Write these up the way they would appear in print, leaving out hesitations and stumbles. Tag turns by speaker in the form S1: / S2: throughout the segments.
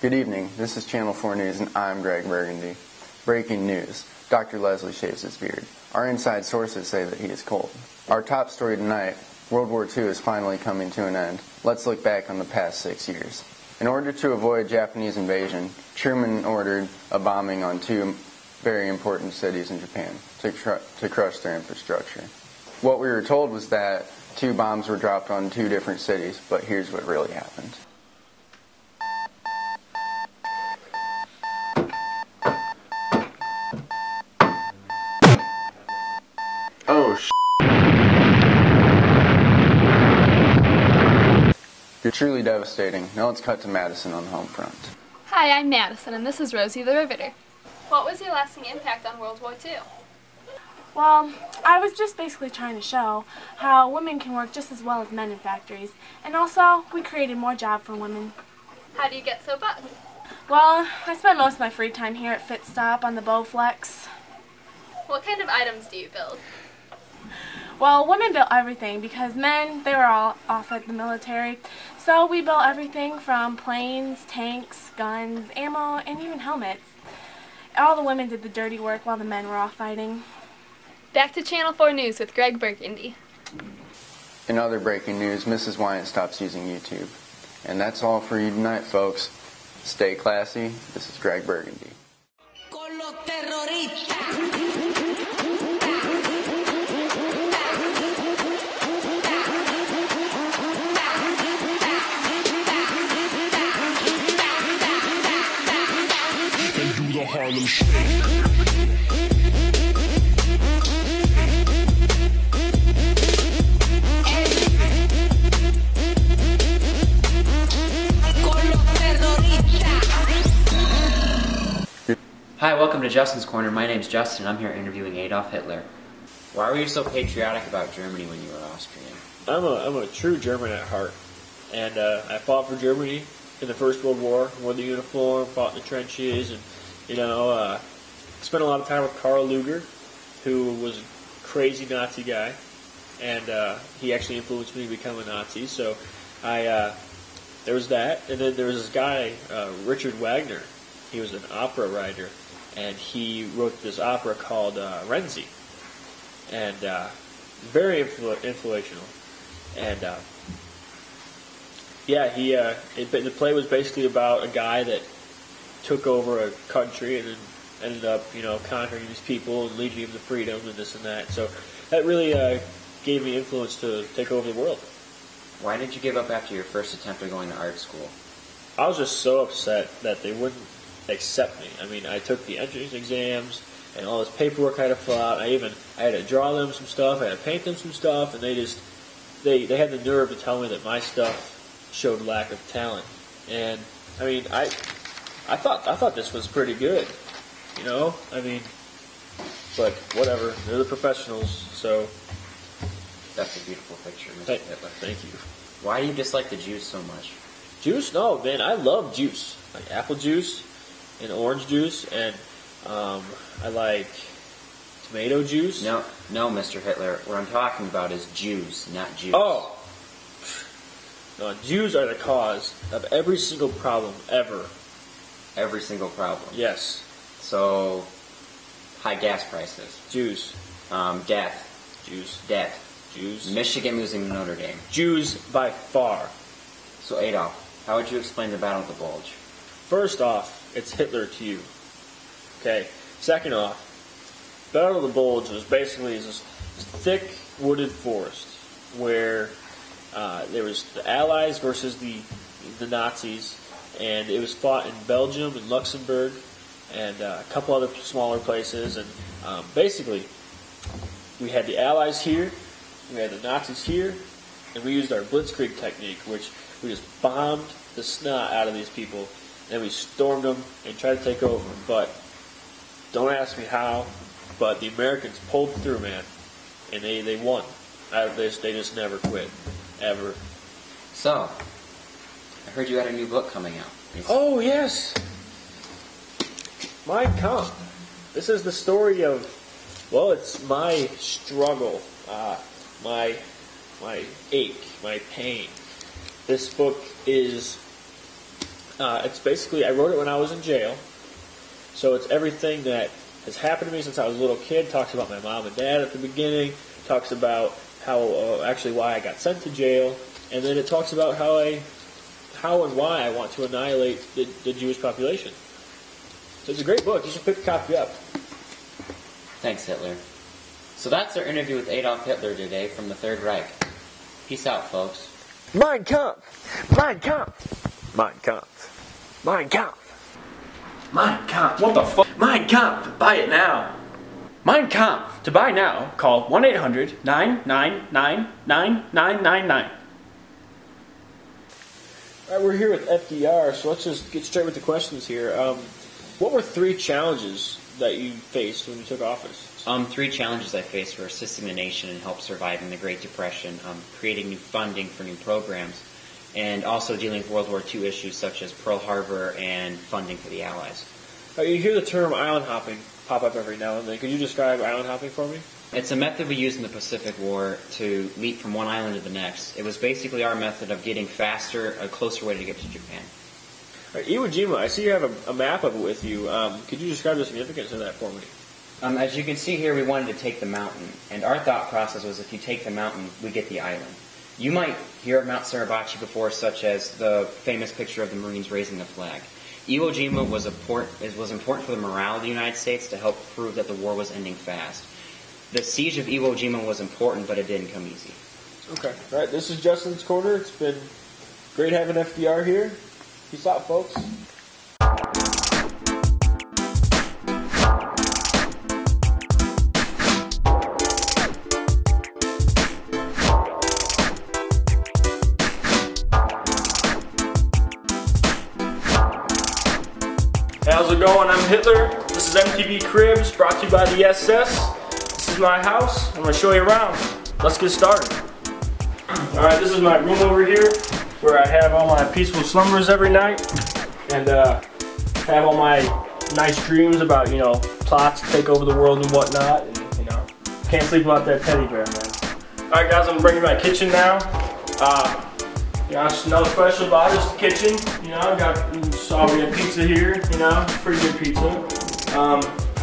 S1: Good evening. This is Channel 4 News, and I'm Greg Burgundy. Breaking news. Dr. Leslie shaves his beard. Our inside sources say that he is cold. Our top story tonight, World War II is finally coming to an end. Let's look back on the past 6 years. In order to avoid Japanese invasion, Truman ordered a bombing on two very important cities in Japan to crush their infrastructure. What we were told was that 2 bombs were dropped on 2 different cities, but here's what really happened. Oh, You're truly devastating. Now let's cut to Madison on the home front.
S2: Hi, I'm Madison, and this is Rosie the Riveter. What was your lasting impact on World War II?
S3: Well, I was just basically trying to show how women can work just as well as men in factories. And also, we created more jobs for women.
S2: How do you get so bucked?
S3: Well, I spend most of my free time here at Fitstop on the Bowflex.
S2: What kind of items do you build?
S3: Well, women built everything because men, they were all off at the military. So we built everything from planes, tanks, guns, ammo, and even helmets. All the women did the dirty work while the men were off fighting.
S2: Back to Channel 4 News with Greg Burgundy.
S1: In other breaking news, Mrs. Wyatt stops using YouTube. And that's all for you tonight, folks. Stay classy. This is Greg Burgundy.
S4: Con los terroristas.
S5: Harlem Shake.
S6: Hi, welcome to Justin's Corner. My name's Justin. I'm here interviewing Adolf Hitler. Why were you so patriotic about Germany when you were Austrian?
S7: I'm a true German at heart, and I fought for Germany in the First World War. Wore the uniform, fought in the trenches, and spent a lot of time with Karl Lueger, who was a crazy Nazi guy, and he actually influenced me to become a Nazi. So there was that, and then there was this guy, Richard Wagner. He was an opera writer, and he wrote this opera called Renzi, and very influential. And the play was basically about a guy that took over a country and then ended up, conquering these people and leading them to freedom and this and that. So that really gave me influence to take over the world.
S6: Why did you give up after your first attempt at going to art school?
S7: I was just so upset that they wouldn't accept me. I mean, I took the entrance exams and all this paperwork I had to fill out. I had to draw them some stuff, I had to paint them some stuff, and they had the nerve to tell me that my stuff showed lack of talent. And I mean, I thought this was pretty good, but whatever. They're the professionals, so.
S6: That's a beautiful picture, Mr. Hitler.
S7: Thank you.
S6: Why do you dislike the Jews so much?
S7: Juice? No, man, I love juice. Like apple juice and orange juice, and I like tomato juice.
S6: No, Mr. Hitler. What I'm talking about is Jews, not Jews.
S7: Oh! No, Jews are the cause of every single problem ever.
S6: Every single problem?
S7: Yes.
S6: So, high gas prices.
S7: Jews.
S6: Death.
S7: Jews.
S6: Debt.
S7: Jews.
S6: Michigan losing to Notre Dame.
S7: Jews by far.
S6: So Adolf, how would you explain the Battle of the Bulge?
S7: First off, it's Hitler to you. Okay. Second off, Battle of the Bulge was basically this thick wooded forest where there was the Allies versus the Nazis, and it was fought in Belgium and Luxembourg and a couple other smaller places. And basically, we had the Allies here, we had the Nazis here, and we used our Blitzkrieg technique, which we just bombed the snot out of these people. Then we stormed them and tried to take over. But don't ask me how, but the Americans pulled through, man, and they won. They just never quit, ever.
S6: So, I heard you had a new book coming out.
S7: Oh, yes. Mein Kampf. This is the story of, well, it's my struggle, my ache, my pain. This book is It's basically, I wrote it when I was in jail. So it's everything that has happened to me since I was a little kid. Talks about my mom and dad at the beginning. Talks about how, actually why I got sent to jail. And then it talks about how and why I want to annihilate the Jewish population. So it's a great book. You should pick a copy up.
S6: Thanks, Hitler. So that's our interview with Adolf Hitler today from the Third Reich. Peace out, folks.
S7: Mein Kampf! Mein Kampf! Mein Kampf! Mein Kampf!
S8: Mein Kampf. What the fuck? Mein Kampf. Buy it now. Mein Kampf. To buy now, call 1-800-999-9999.
S7: All right, we're here with FDR, so let's just get straight with the questions here. What were 3 challenges that you faced when you took office?
S6: 3 challenges I faced were assisting the nation in help surviving the Great Depression, creating new funding for new programs, and also dealing with World War II issues such as Pearl Harbor and funding for the Allies.
S7: You hear the term island hopping pop up every now and then. Could you describe island hopping for me?
S6: It's a method we used in the Pacific War to leap from one island to the next. It was basically our method of getting faster, a closer way to get to Japan.
S7: All right, Iwo Jima, I see you have a map of it with you. Could you describe the significance of that for me?
S6: As you can see here, we wanted to take the mountain, and our thought process was if you take the mountain, we get the island. You might hear of Mount Suribachi before, such as the famous picture of the Marines raising the flag. Iwo Jima was important for the morale of the United States to help prove that the war was ending fast. The siege of Iwo Jima was important, but it didn't come easy.
S7: Okay. All right, this is Justin's Corner. It's been great having FDR here. Peace out, folks.
S8: How's it going? I'm Hitler. This is MTV Cribs, brought to you by the SS. This is my house. I'm going to show you around. Let's get started. Alright, this is my room over here, where I have all my peaceful slumbers every night, and have all my nice dreams about, plots to take over the world and whatnot, and, can't sleep without that teddy bear, man. Alright guys, I'm bringing my kitchen now. It's nothing special about it, just the kitchen. I got we got pizza here, pretty good pizza.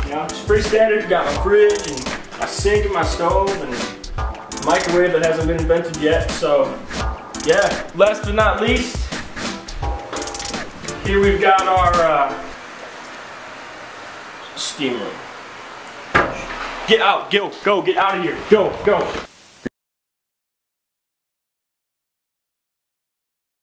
S8: It's pretty standard. Got my fridge and my sink and my stove and a microwave that hasn't been invented yet. So, yeah, last but not least, here we've got our steam room. Get out, go, get out of here, go.